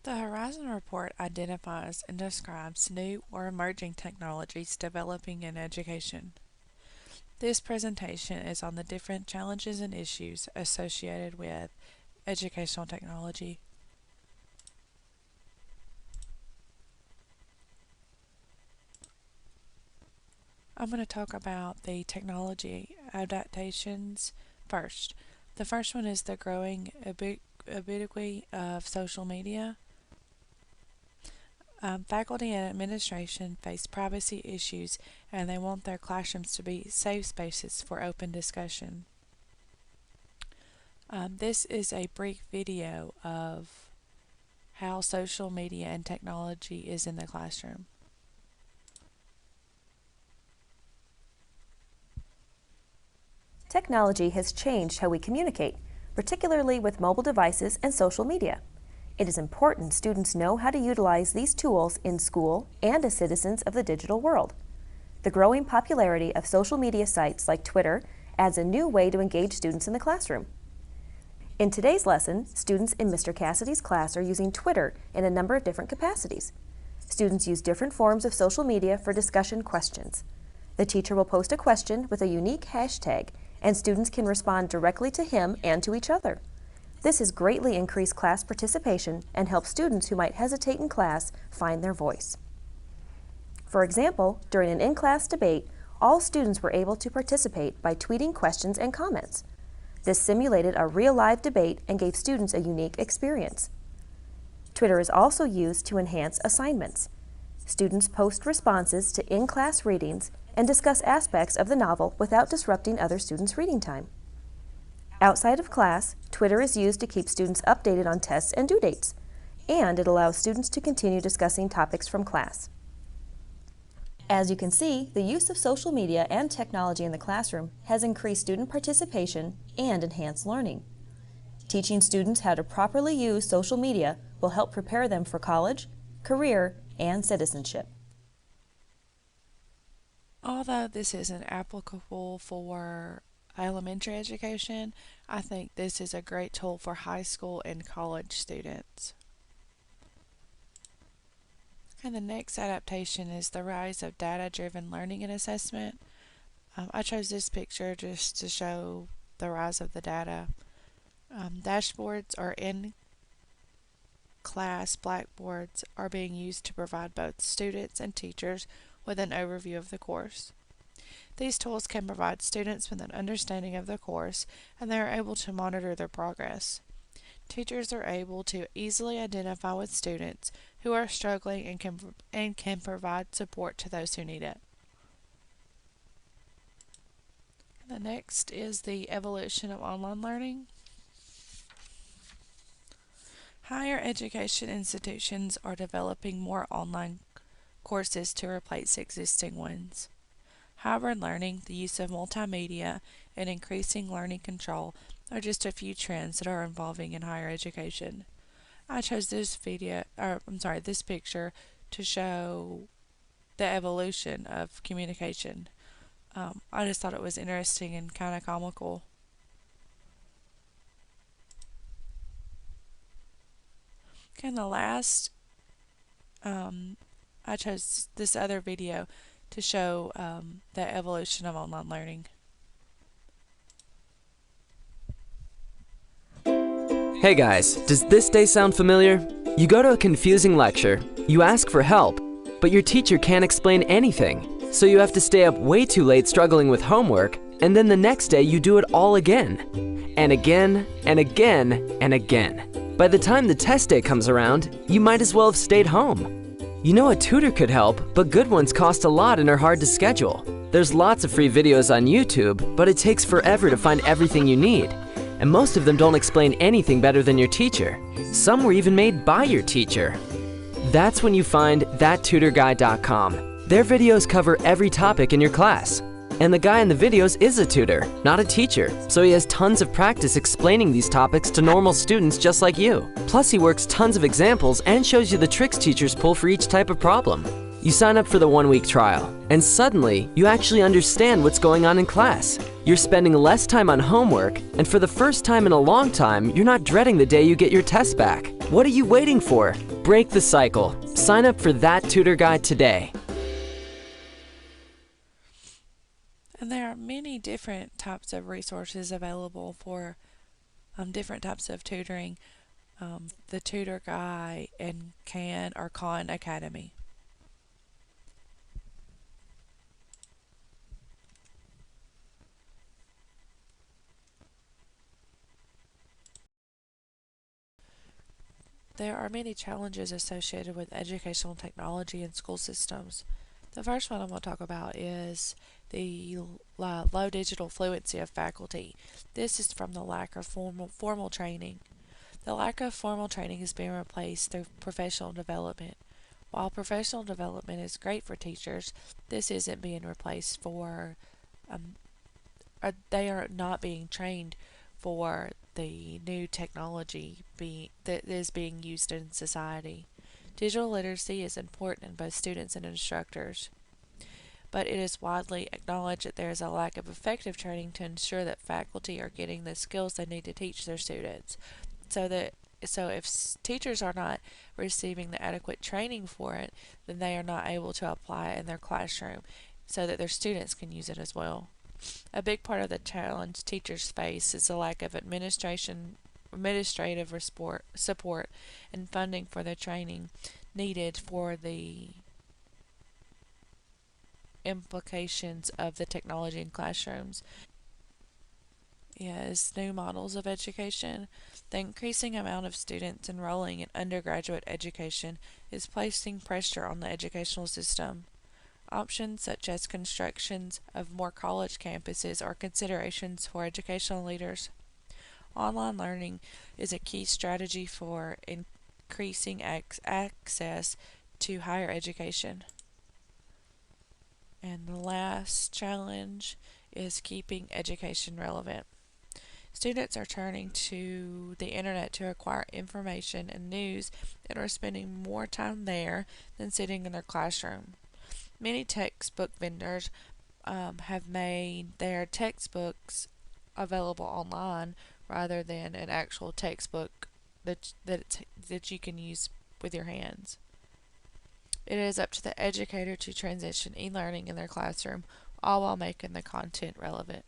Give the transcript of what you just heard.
The Horizon Report identifies and describes new or emerging technologies developing in education. This presentation is on the different challenges and issues associated with educational technology. I'm going to talk about the technology adaptations first. The first one is the growing ubiquity of social media. Faculty and administration face privacy issues and they want their classrooms to be safe spaces for open discussion. This is a brief video of how social media and technology is in the classroom. Technology has changed how we communicate, particularly with mobile devices and social media. It is important students know how to utilize these tools in school and as citizens of the digital world. The growing popularity of social media sites like Twitter adds a new way to engage students in the classroom. In today's lesson, students in Mr. Cassidy's class are using Twitter in a number of different capacities. Students use different forms of social media for discussion questions. The teacher will post a question with a unique hashtag, and students can respond directly to him and to each other. This has greatly increased class participation and helps students who might hesitate in class find their voice. For example, during an in-class debate, all students were able to participate by tweeting questions and comments. This simulated a real live debate and gave students a unique experience. Twitter is also used to enhance assignments. Students post responses to in-class readings and discuss aspects of the novel without disrupting other students' reading time. Outside of class, Twitter is used to keep students updated on tests and due dates, and it allows students to continue discussing topics from class. As you can see, the use of social media and technology in the classroom has increased student participation and enhanced learning. Teaching students how to properly use social media will help prepare them for college, career, and citizenship. Although this isn't applicable for elementary education, I think this is a great tool for high school and college students. And the next adaptation is the rise of data-driven learning and assessment. I chose this picture just to show the rise of the data. Dashboards or in-class blackboards are being used to provide both students and teachers with an overview of the course. These tools can provide students with an understanding of the course, and they are able to monitor their progress. Teachers are able to easily identify with students who are struggling and can provide support to those who need it. The next is the evolution of online learning. Higher education institutions are developing more online courses to replace existing ones. Hybrid learning, the use of multimedia, and increasing learning control are just a few trends that are evolving in higher education. I chose this this picture to show the evolution of communication. I just thought it was interesting and kind of comical. Okay, and the last, I chose this other video to show the evolution of online learning. Hey guys, does this day sound familiar? You go to a confusing lecture, you ask for help, but your teacher can't explain anything, so you have to stay up way too late struggling with homework, and then the next day you do it all again. And again, and again, and again. By the time the test day comes around, you might as well have stayed home. You know a tutor could help, but good ones cost a lot and are hard to schedule. There's lots of free videos on YouTube, but it takes forever to find everything you need. And most of them don't explain anything better than your teacher. Some were even made by your teacher. That's when you find thattutorguy.com. Their videos cover every topic in your class. And the guy in the videos is a tutor, not a teacher, so he has tons of practice explaining these topics to normal students just like you. Plus he works tons of examples and shows you the tricks teachers pull for each type of problem. You sign up for the 1-week trial, and suddenly you actually understand what's going on in class. You're spending less time on homework, and for the first time in a long time, you're not dreading the day you get your test back. What are you waiting for? Break the cycle. Sign up for That Tutor Guide today. And there are many different types of resources available for different types of tutoring. The Tutor Guide and Khan Academy. There are many challenges associated with educational technology in school systems. The first one I'm going to talk about is the low digital fluency of faculty. This is from the lack of formal training. The lack of formal training is being replaced through professional development. While professional development is great for teachers, this isn't being replaced for, they are not being trained for the new technology that is being used in society. Digital literacy is important in both students and instructors, but it is widely acknowledged that there is a lack of effective training to ensure that faculty are getting the skills they need to teach their students. So if teachers are not receiving the adequate training for it, then they are not able to apply it in their classroom so that their students can use it as well. A big part of the challenge teachers face is the lack of administrative support and funding for the training needed for the implications of the technology in classrooms. Is new models of education. The increasing amount of students enrolling in undergraduate education is placing pressure on the educational system. Options such as constructions of more college campuses are considerations for educational leaders. Online learning is a key strategy for increasing access to higher education. And the last challenge is keeping education relevant. Students are turning to the internet to acquire information and news and are spending more time there than sitting in their classroom. Many textbook vendors have made their textbooks available online rather than an actual textbook that you can use with your hands. It is up to the educator to transition e-learning in their classroom, all while making the content relevant.